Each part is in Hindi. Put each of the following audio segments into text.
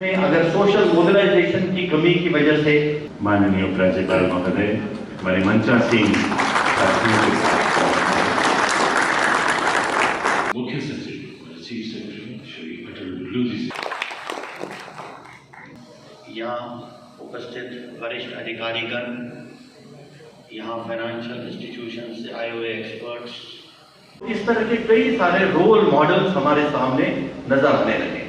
अगर सोशल मोबिलाइजेशन की कमी की वजह से माननीय उपराज्यपाल महोदय हमारे मंचा सिंह साथियों के साथ मुख्य सचिव चीफ सेक्रेटरी श्री अटल डुल्लू जी से यहाँ उपस्थित वरिष्ठ अधिकारीगण, यहाँ फाइनेंशियल इंस्टीट्यूशन से आए हुए एक्सपर्ट्स, इस तरह के कई सारे रोल मॉडल्स हमारे सामने नजर आने लगे।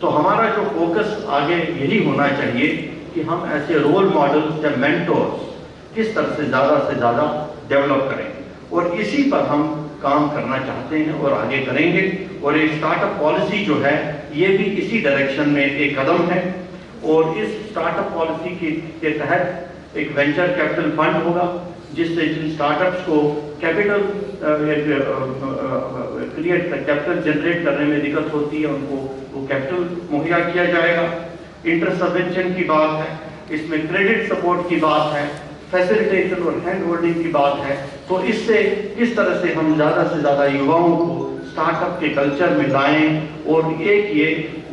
तो हमारा जो फोकस आगे यही होना चाहिए कि हम ऐसे रोल मॉडल्स या मेंटोर्स किस तरह से ज़्यादा डेवलप करें, और इसी पर हम काम करना चाहते हैं और आगे करेंगे। और एक स्टार्टअप पॉलिसी जो है ये भी इसी डायरेक्शन में एक कदम है। और इस स्टार्टअप पॉलिसी के तहत एक वेंचर कैपिटल फंड होगा जिससे जिन स्टार्टअप्स को कैपिटल कैपिटल जनरेट करने में दिक्कत होती है उनको वो कैपिटल मुहैया किया जाएगा। इंटरेस्ट सबवेंशन की बात है, इसमें क्रेडिट सपोर्ट की बात है, फैसिलिटेशन और हैंड होल्डिंग की बात है। तो इससे इस तरह से हम ज़्यादा से ज़्यादा युवाओं को स्टार्टअप के कल्चर में लाएं और एक ये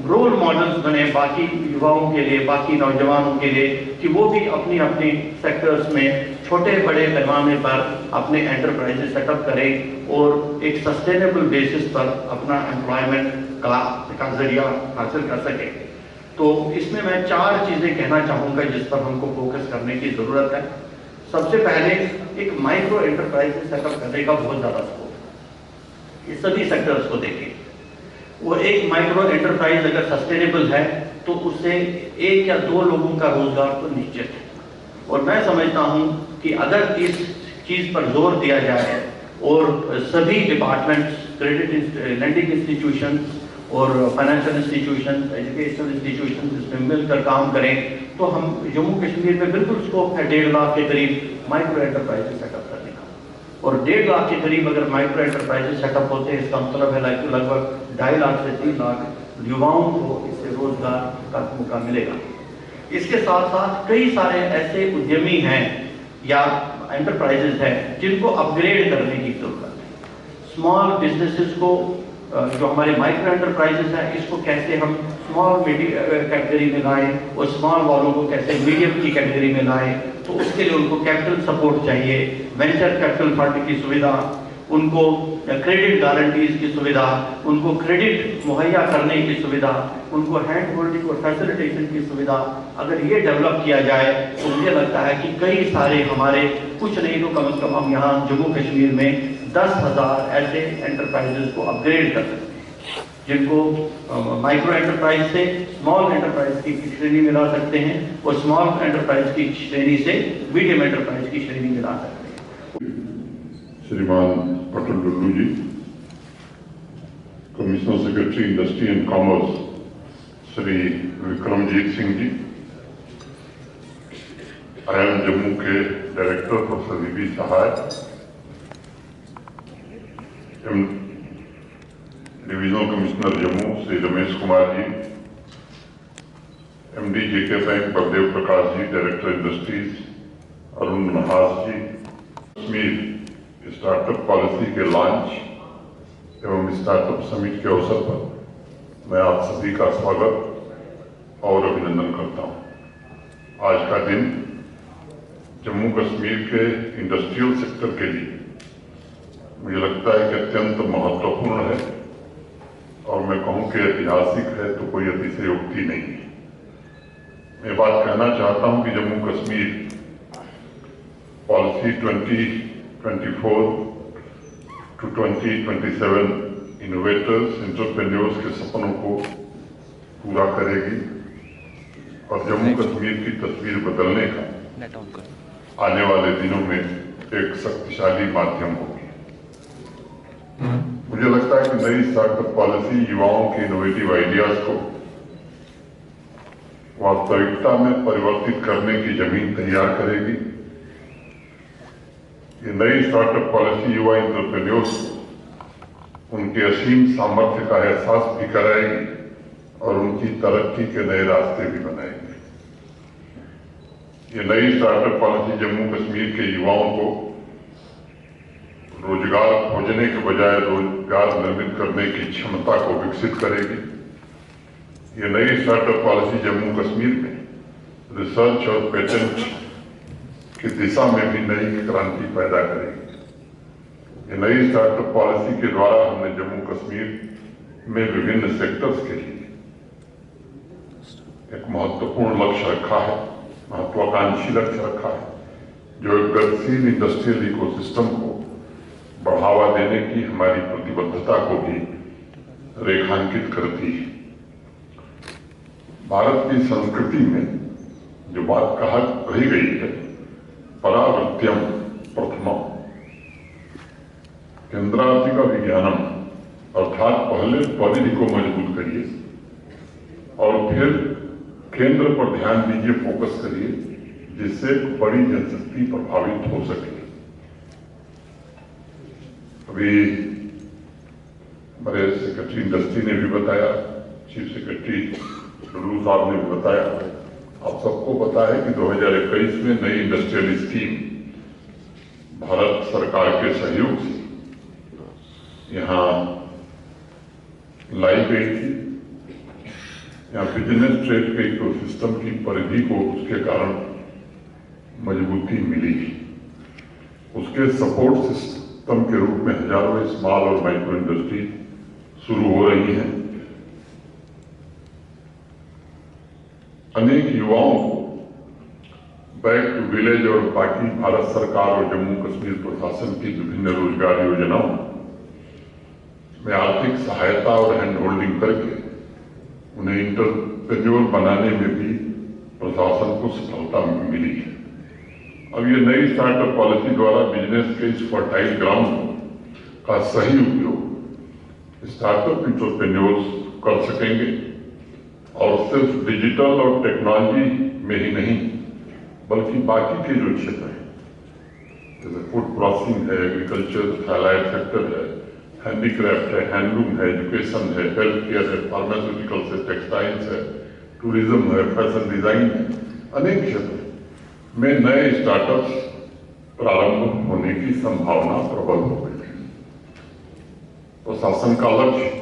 रोल मॉडल्स बने बाकी युवाओं के लिए, बाकी नौजवानों के लिए, कि वो भी अपनी अपनी सेक्टर्स में छोटे बड़े पैमाने पर अपने एंटरप्राइजेस सेटअप करें और एक सस्टेनेबल बेसिस पर अपना एम्प्लॉयमेंट का जरिया हासिल कर सके। तो इसमें मैं 4 चीज़ें कहना चाहूँगा जिस पर हमको फोकस करने की ज़रूरत है। सबसे पहले एक माइक्रो एंटरप्राइज सेटअप करने का बहुत ज़्यादा स्कोप है। ये सभी सेक्टर्स को देखें और एक माइक्रो एंटरप्राइज अगर सस्टेनेबल है तो उससे 1 या 2 लोगों का रोजगार तो निश्चित है। और मैं समझता हूँ कि अगर इस चीज़ पर जोर दिया जाए और सभी डिपार्टमेंट्स, क्रेडिट लेंडिंग इंस्टीट्यूशन और फाइनेंशियल इंस्टीट्यूशन, एजुकेशनल इंस्टीट्यूशन इसमें मिलकर काम करें तो हम जम्मू कश्मीर में बिल्कुल स्कोप है 1.5 लाख के करीब माइक्रो एंटरप्राइज सेटअप करने का। और 1.5 लाख के करीब अगर माइक्रो एंटरप्राइज सेटअप होते हैं इसका मतलब है लगभग 2.5 लाख से 3 लाख युवाओं को इससे रोजगार का मौका मिलेगा। इसके साथ साथ कई सारे ऐसे उद्यमी हैं या एंटरप्राइजेस हैं जिनको अपग्रेड करने की जरूरत है। स्मॉल बिजनेसेस को, जो हमारे माइक्रो एंटरप्राइजेस हैं, इसको कैसे हम स्मॉल कैटेगरी में लाएं और स्मॉल वालों को कैसे मीडियम की कैटेगरी में लाएं। तो उसके लिए उनको कैपिटल सपोर्ट चाहिए, वेंचर कैपिटल फंड की सुविधा, उनको क्रेडिट गारंटीज की सुविधा, उनको क्रेडिट मुहैया करने की सुविधा, उनको हैंड होल्डिंग और फैसिलिटेशन की सुविधा। अगर ये डेवलप किया जाए तो मुझे लगता है कि कई सारे हमारे, कुछ नहीं तो कम से कम हम यहाँ जम्मू कश्मीर में 10,000 ऐसे एंटरप्राइजेस को अपग्रेड कर सकते हैं जिनको माइक्रो एंटरप्राइज से स्मॉल एंटरप्राइज की श्रेणी में ला सकते हैं और स्मॉल एंटरप्राइज की श्रेणी से मीडियम एंटरप्राइज की श्रेणी में ला सकते हैं। श्रीमान Atal Dulloo ji, commissioner secretary industry and commerce Shri Vikramjit Singh ji, IIM Jammu के director professor VP Sahay, divisional commissioner Jammu Shri Ramesh Kumar ji, MD JK bank Baldev Prakash ji, director industries Arun Nahas ji. Kashmir startup policy के लॉन्च एवं स्टार्टअप समिट के अवसर पर मैं आप सभी का स्वागत और अभिनंदन करता हूं। आज का दिन जम्मू कश्मीर के इंडस्ट्रियल सेक्टर के लिए मुझे लगता है कि अत्यंत महत्वपूर्ण है और मैं कहूं कि ऐतिहासिक है तो कोई अतिशयोक्ति नहीं है। मैं बात कहना चाहता हूं कि Jammu Kashmir policy 2024 to 2027 innovators, entrepreneurs के सपनों को पूरा करेगी और जम्मू कश्मीर की तस्वीर बदलने का आने वाले दिनों में एक शक्तिशाली माध्यम होगी। मुझे लगता है कि नई स्टार्टअप पॉलिसी युवाओं के इनोवेटिव आइडियाज को वास्तविकता में परिवर्तित करने की जमीन तैयार करेगी। ये नई स्टार्टअप पॉलिसी युवा एंटरप्रेन्योर्स को उनके असीम सामर्थ्य का एहसास भी कराएगी और उनकी तरक्की के नए रास्ते भी बनाएगी। ये नई स्टार्टअप पॉलिसी जम्मू कश्मीर के युवाओं को रोजगार खोजने के बजाय रोजगार निर्मित करने की क्षमता को विकसित करेगी ये नई स्टार्टअप पॉलिसी जम्मू कश्मीर में रिसर्च और पेटेंट की दिशा में भी नई क्रांति पैदा करेगी। ये नई स्टार्टअप पॉलिसी के द्वारा हमने जम्मू कश्मीर में विभिन्न सेक्टर्स के लिए एक महत्वपूर्ण लक्ष्य रखा है, महत्वाकांक्षी लक्ष्य रखा है, जो एक गतिशील इंडस्ट्रियल इकोसिस्टम को बढ़ावा देने की हमारी प्रतिबद्धता को भी रेखांकित करती है। भारत की संस्कृति में जो बात कही गई है, परावृत्यम प्रथमम केंद्रार्थिका विज्ञानम, अर्थात पहले परिधि को मजबूत करिए और फिर केंद्र पर ध्यान दीजिए, फोकस करिए, जिससे बड़ी जनशक्ति प्रभावित हो सके। अभी हमारे सेक्रेटरी इंडस्ट्री ने भी बताया, चीफ सेक्रेटरी लुलू साहब ने भी बताया, आप सबको पता है कि 2021 में नई इंडस्ट्रियल स्कीम भारत सरकार के सहयोग से यहाँ लाई गई थी। यहाँ बिजनेस ट्रेड के इकोसिस्टम की परिधि को उसके कारण मजबूती मिली। उसके सपोर्ट सिस्टम के रूप में हजारों स्मॉल और माइक्रो इंडस्ट्री शुरू हो रही हैं। अनेक युवाओं को बैक टू विलेज और बाकी भारत सरकार और जम्मू कश्मीर प्रशासन की विभिन्न रोजगार योजनाओं में आर्थिक सहायता और हैंड होल्डिंग करके उन्हें इंटरप्रेन्योर बनाने में भी प्रशासन को सफलता मिली है। अब ये नई स्टार्टअप पॉलिसी द्वारा बिजनेस के इस फर्टाइल ग्राउंड का सही उपयोग स्टार्टअप इंटरप्रेन्योर्स कर सकेंगे और सिर्फ डिजिटल और टेक्नोलॉजी में ही नहीं बल्कि बाकी के जो क्षेत्र हैं, जैसे फूड प्रोसेसिंग है, एग्रीकल्चर एलाइड सेक्टर है, हैंडीक्राफ्ट है, हैंडलूम है, एजुकेशन है, हेल्थ केयर है, फार्मास्यूटिकल्स है, टेक्सटाइल्स है, टूरिज्म है, फैशन डिजाइन है, अनेक क्षेत्र में नए स्टार्टअप्स प्रारंभ होने की संभावना प्रबल हो गई है। प्रशासन का लक्ष्य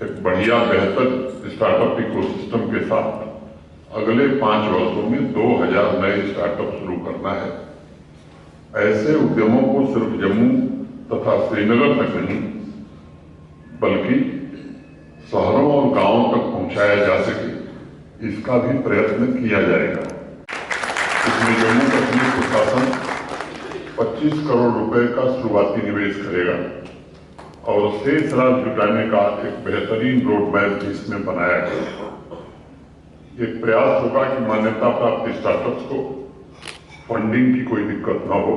एक बढ़िया बेहतर स्टार्टअप इकोसिस्टम के साथ अगले 5 वर्षों में 2000 नए स्टार्टअप शुरू करना है। ऐसे उद्यमों को सिर्फ जम्मू तथा श्रीनगर तक नहीं बल्कि शहरों और गांवों तक पहुंचाया जा सके, इसका भी प्रयत्न किया जाएगा। इसमें जम्मू कश्मीर प्रशासन 25 करोड़ रुपए का शुरुआती निवेश करेगा और शेष राशि जुटाने का एक बेहतरीन रोड मैप भी इसमें बनाया गया। एक प्रयास होगा कि मान्यता प्राप्त स्टार्टअप्स को फंडिंग की कोई दिक्कत न हो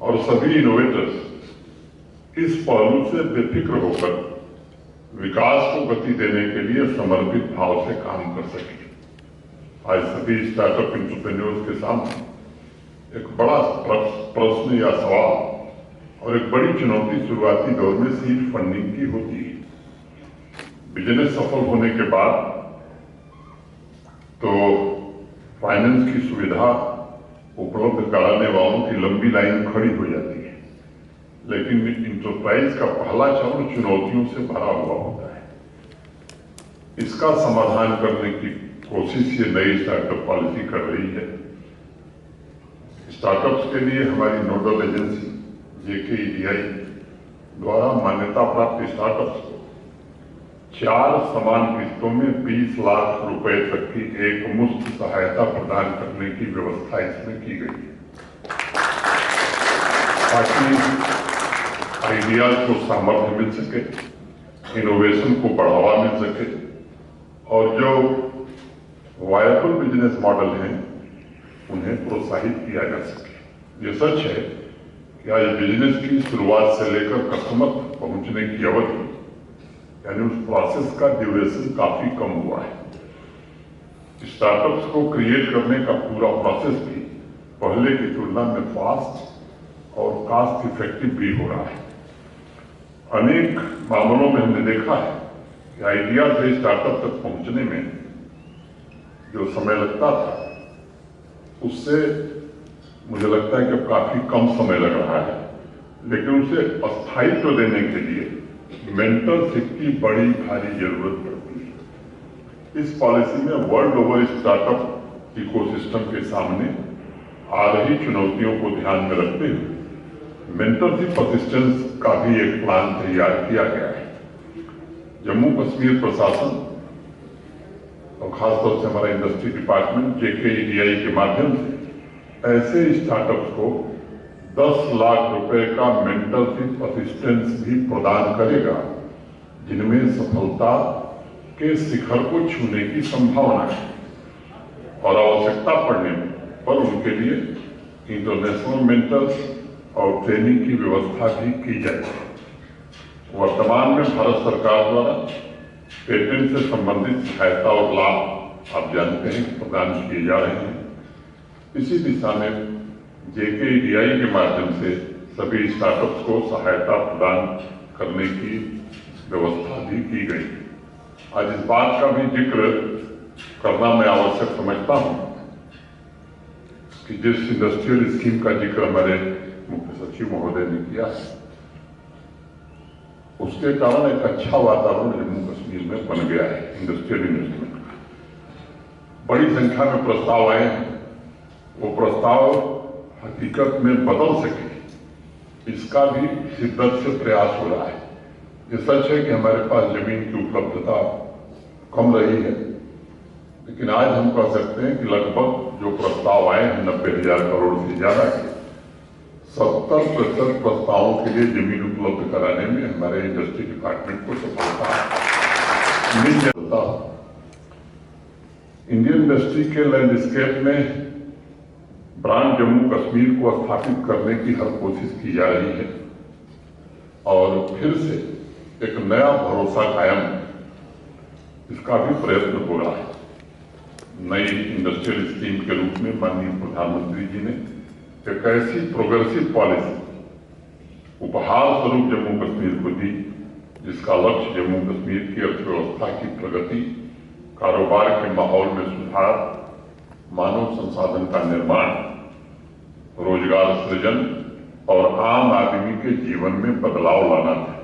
और सभी इनोवेटर्स इस पहलू से बेफिक्र होकर विकास को गति देने के लिए समर्पित भाव से काम कर सके। आज सभी स्टार्टअप एंटरप्रेन्योर्स के सामने एक बड़ा प्रश्न या सवाल और एक बड़ी चुनौती शुरुआती दौर में सीड फंडिंग की होती है। बिजनेस सफल होने के बाद तो फाइनेंस की सुविधा उपलब्ध कराने वालों की लंबी लाइन खड़ी हो जाती है, लेकिन इंटरप्राइज का पहला चरण चुनौतियों से भरा हुआ होता है। इसका समाधान करने की कोशिश ये नई स्टार्टअप पॉलिसी कर रही है। स्टार्टअप्स के लिए हमारी नोडल एजेंसी JKEDI द्वारा मान्यता प्राप्त स्टार्टअप्स को 4 समान किस्तों में 20 लाख रुपए तक की एक मुफ्त सहायता प्रदान करने की व्यवस्था इसमें की गई है, ताकि आइडियाज को सामर्थ्य मिल सके, इनोवेशन को बढ़ावा मिल सके और जो वायबल बिजनेस मॉडल हैं उन्हें प्रोत्साहित किया जा सके। ये सच है कि आज बिजनेस की शुरुआत से लेकर कस्टमर तक पहुंचने की अवधि यानी उस प्रोसेस का ड्यूरेशन काफी कम हुआ है। स्टार्टअप्स को क्रिएट करने का पूरा प्रोसेस भी पहले की तुलना में फास्ट और कॉस्ट इफेक्टिव भी हो रहा है। अनेक मामलों में हमने देखा है कि आइडिया से स्टार्टअप तक पहुंचने में जो समय लगता था उससे मुझे लगता है कि अब काफी कम समय लग रहा है, लेकिन उसे स्थायित्व देने के लिए मेंटरशिप की बड़ी भारी जरूरत पड़ती है। इस पॉलिसी में वर्ल्ड ओवर स्टार्टअप इकोसिस्टम के सामने आ रही चुनौतियों को ध्यान में रखते हुए मेंटरशिप असिस्टेंस का भी एक प्लान तैयार किया गया है। जम्मू कश्मीर प्रशासन और खासतौर से हमारा इंडस्ट्री डिपार्टमेंट JKEDI के माध्यम से ऐसे स्टार्टअप्स को 10 लाख रुपए का मेंटरशिप असिस्टेंस भी प्रदान करेगा जिनमें सफलता के शिखर को छूने की संभावना है और आवश्यकता पड़ने पर उनके लिए इंटरनेशनल मेंटर्स और ट्रेनिंग की व्यवस्था भी की जाएगी। वर्तमान में भारत सरकार द्वारा पेटेंट से संबंधित सहायता और लाभ आप जानते हैं प्रदान किए जा रहे हैं। इसी दिशा में JKEDI के माध्यम से सभी स्टार्टअप्स को सहायता प्रदान करने की व्यवस्था भी की गई। आज इस बात का भी जिक्र करना मैं आवश्यक समझता हूं कि जिस इंडस्ट्रियल स्कीम का जिक्र हमारे मुख्य सचिव महोदय ने किया है उसके कारण एक अच्छा वातावरण जम्मू कश्मीर में बन गया है इंडस्ट्रियल इन्वेस्टमेंट का। बड़ी संख्या में प्रस्ताव आए हैं, वो प्रस्ताव हकीकत में बदल सके इसका भी शिद्दत से प्रयास हो रहा है। ये सच है कि हमारे पास जमीन की उपलब्धता कम रही है, लेकिन आज हम कह सकते हैं कि लगभग जो प्रस्ताव आए हैं 90,000 करोड़ से ज्यादा के 70% प्रस्तावों के लिए जमीन उपलब्ध कराने में हमारे इंडस्ट्री डिपार्टमेंट को सफलता मिल जाता। इंडियन इंडस्ट्री के लैंडस्केप में ब्रांड जम्मू कश्मीर को स्थापित करने की हर कोशिश की जा रही है और फिर से एक नया भरोसा कायम इसका भी प्रयत्न हो रहा है। नई इंडस्ट्रियल स्कीम के रूप में माननीय प्रधानमंत्री जी ने एक ऐसी प्रोग्रेसिव पॉलिसी उपहार स्वरूप जम्मू कश्मीर को दी जिसका लक्ष्य जम्मू कश्मीर की अर्थव्यवस्था की प्रगति, कारोबार के माहौल में सुधार, मानव संसाधन का निर्माण, रोजगार सृजन और आम आदमी के जीवन में बदलाव लाना था।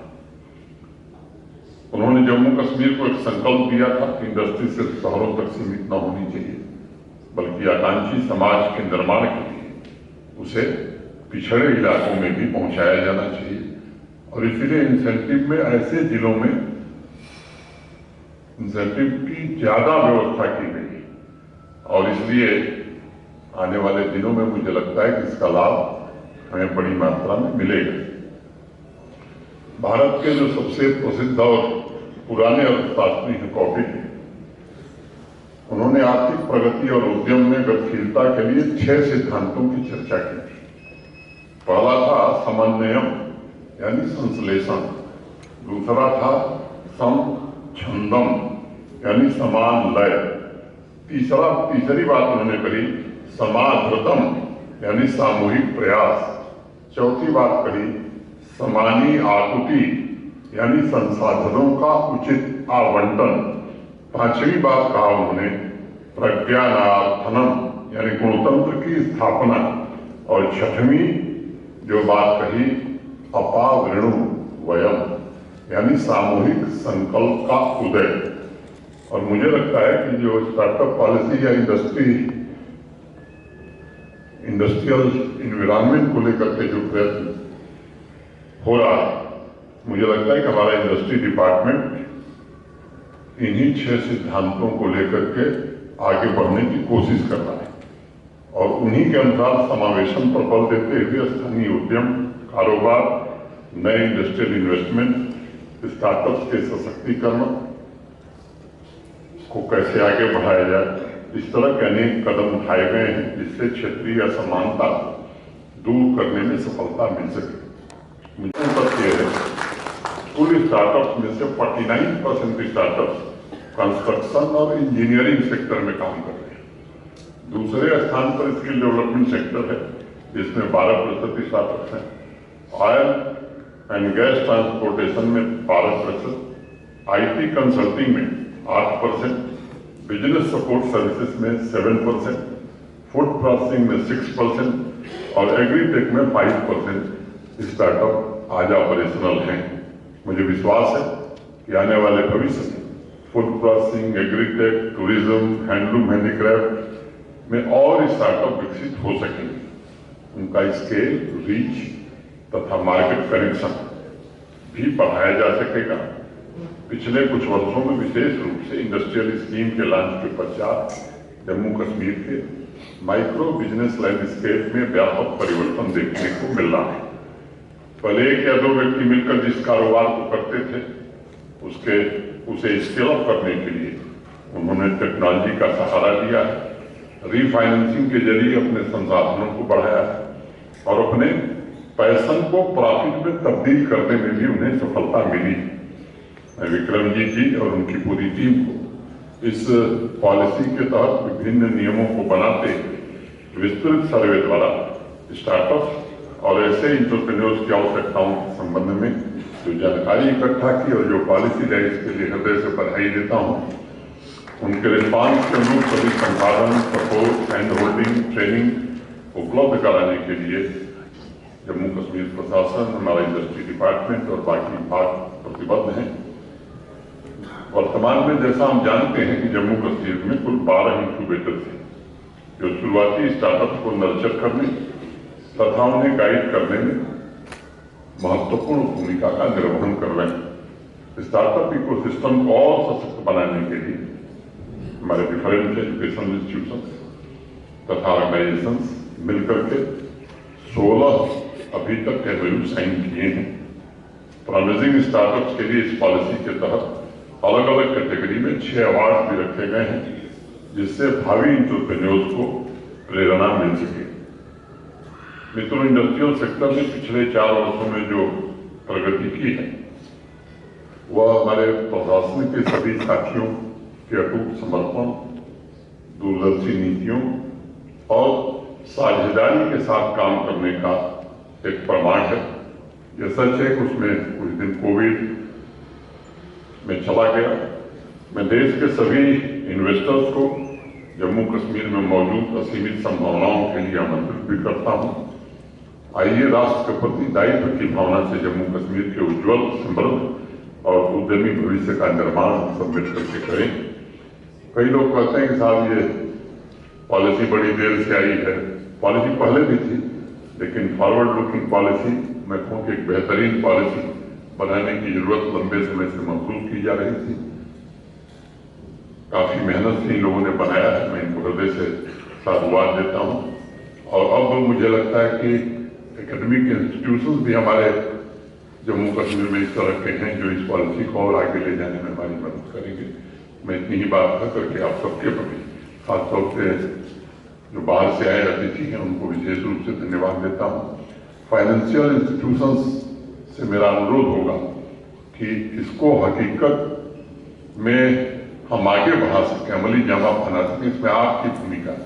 उन्होंने जम्मू कश्मीर को एक संकल्प दिया था कि इंडस्ट्री सिर्फ शहरों तक सीमित न होनी चाहिए बल्कि आकांक्षी समाज के निर्माण के लिए उसे पिछड़े इलाकों में भी पहुंचाया जाना चाहिए और इसलिए इंसेंटिव में ऐसे जिलों में इंसेंटिव की ज्यादा व्यवस्था की गई और इसलिए आने वाले दिनों में मुझे लगता है कि इसका लाभ हमें बड़ी मात्रा में मिलेगा। भारत के जो सबसे प्रसिद्ध और पुराने अर्थशास्त्री हैं कॉफी, उन्होंने आर्थिक प्रगति और उद्यम में गतिशीलता के लिए 6 सिद्धांतों की चर्चा की थी। पहला था समन्वयम यानी संश्लेषण, दूसरा था समछंदम यानी समान लय, तीसरी बात उन्होंने कही समाधृतम यानी सामूहिक प्रयास, चौथी बात कही समानी आकुति यानी संसाधनों का उचित आवंटन, पांचवी बात कहा उन्होंने प्रज्ञानार्थनम यानी गणतंत्र की स्थापना और छठवीं जो बात कही अपावृणु वयम यानी सामूहिक संकल्प का उदय। और मुझे लगता है कि जो स्टार्टअप पॉलिसी या इंडस्ट्रियल इन्वायरमेंट को लेकर के जो प्रयत्न हो रहा है, मुझे लगता है कि हमारा इंडस्ट्री डिपार्टमेंट इन्हीं 6 सिद्धांतों को लेकर के आगे बढ़ने की कोशिश कर रहा है और उन्हीं के अनुसार समावेशन पर बल देते हुए स्थानीय उद्यम, कारोबार, नए इंडस्ट्रियल इन्वेस्टमेंट, स्टार्टअप्स के सशक्तिकरण को कैसे आगे बढ़ाया जाए, इस तरह के अनेक कदम उठाए गए हैं जिससे क्षेत्रीय असमानता दूर करने में सफलता मिल सके। मुझे तथ्य है कुल स्टार्टअप्स में से 49% स्टार्टअप्स कंस्ट्रक्शन और इंजीनियरिंग सेक्टर में काम कर रहे हैं। दूसरे स्थान पर स्किल डेवलपमेंट सेक्टर है जिसमें 12% स्टार्टअप्स हैं। ऑयल एंड गैस ट्रांसपोर्टेशन में 12%, IT कंसल्टिंग में 8%, बिजनेस सपोर्ट सर्विसेज में 7%, फूड प्रोसेसिंग में 6% और एग्रीटेक में 5% स्टार्टअप आज ऑपरेशनल हैं। मुझे विश्वास है कि आने वाले भविष्य में food processing, agritech, tourism, handloom, handicraft में और स्टार्टअप विकसित हो सकेंगे। उनका स्केल, रीच तथा मार्केट कनेक्शन भी बढ़ाया जा सकेगा। पिछले कुछ वर्षों में विशेष रूप से इंडस्ट्रियल स्कीम के लॉन्च के पश्चात जम्मू कश्मीर के माइक्रो बिजनेस लैंडस्केप में व्यापक परिवर्तन देखने को मिल रहा है। पहले एक या दो व्यक्ति मिलकर जिस कारोबार को करते थे, उसे स्केल अप करने के लिए उन्होंने टेक्नोलॉजी का सहारा लिया है, रीफाइनेंसिंग के जरिए अपने संसाधनों को बढ़ाया है और अपने पैशन को प्रॉफिट में तब्दील करने में भी उन्हें सफलता मिली। मैं विक्रमजीत जी और उनकी पूरी टीम को इस पॉलिसी के तहत विभिन्न नियमों को बनाते विस्तृत सर्वे द्वारा स्टार्टअप और ऐसे एंटरप्रेन्योर्स की आवश्यकताओं के संबंध में जो जानकारी इकट्ठा की और जो पॉलिसी लाई, इसके लिए हृदय से बधाई देता हूं। उनके रिस्पांस के अनुरूप सभी संसाधन, सपोर्ट, हैंड होल्डिंग, ट्रेनिंग उपलब्ध कराने के लिए जम्मू कश्मीर प्रशासन, हमारा इंडस्ट्री डिपार्टमेंट और बाकी विभाग प्रतिबद्ध हैं। वर्तमान में जैसा हम जानते हैं कि जम्मू कश्मीर में कुल 12 इंक्यूबेटर थे जो शुरुआती स्टार्टअप को नर्चर करने तथा उन्हें गाइड करने में महत्वपूर्ण भूमिका का निर्वहन कर रहे हैं। स्टार्टअप इकोसिस्टम को और सशक्त बनाने के लिए हमारे डिफरेंट एजुकेशन इंस्टीट्यूशन तथा ऑर्गेनाइजेशन मिलकर के 16 अभी तक एमओयू साइन किए हैं। प्रॉमिसिंग स्टार्टअप्स के लिए इस पॉलिसी के तहत अलग अलग कैटेगरी में 6 अवार्ड भी रखे गए हैं, जिससे भावी एंटरप्रेन्योर्स को प्रेरणा मिल सके। मित्रों, इंडस्ट्रियल सेक्टर ने पिछले 4 वर्षों में जो प्रगति की है वह हमारे प्रशासन के सभी साथियों के अटूट समर्पण, दूरदर्शी नीतियों और साझेदारी के साथ काम करने का एक प्रमाण है। यह सच है कि उसमें कुछ दिन कोविड में चला गया। मैं देश के सभी इन्वेस्टर्स को जम्मू कश्मीर में मौजूद असीमित संभावनाओं के लिए आमंत्रित भी करता हूं। आइए राष्ट्र के प्रति दायित्व की भावना से जम्मू कश्मीर के उज्जवल, समृद्ध और उद्यमी भविष्य का निर्माण सब मिल करके करें। कई लोग कहते हैं कि साहब ये पॉलिसी बड़ी देर से आई है। पॉलिसी पहले भी थी, लेकिन फॉरवर्ड लुकिंग पॉलिसी, मैं कहूँ कि एक बेहतरीन पॉलिसी बनाने की जरूरत लंबे समय से महसूस की जा रही थी। काफी मेहनत से इन लोगों ने बनाया है, मैं इनको हृदय से साधुवाद देता हूँ। और अब मुझे लगता है कि एकेडमिक इंस्टीट्यूशंस भी हमारे जम्मू कश्मीर में इस तरह के हैं जो इस पॉलिसी को और आगे ले जाने में हमारी मदद करेंगे। मैं इतनी ही बात कर करके आप सबके प्रति खासतौर से जो बाहर से आए अतिथि हैं उनको विशेष रूप से धन्यवाद देता हूँ। फाइनेंशियल इंस्टीट्यूशंस से मेरा अनुरोध होगा कि इसको हकीकत में हम आगे बढ़ा सकें, अमली जामा बना सकें। इसमें आपकी भूमिका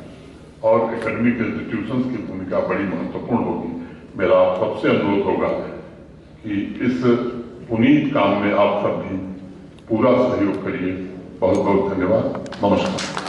और एकेडमिक इंस्टीट्यूशंस की भूमिका बड़ी महत्वपूर्ण होगी। मेरा आप सबसे अनुरोध होगा कि इस पुनीत काम में आप सब भी पूरा सहयोग करिए। बहुत बहुत धन्यवाद। नमस्कार।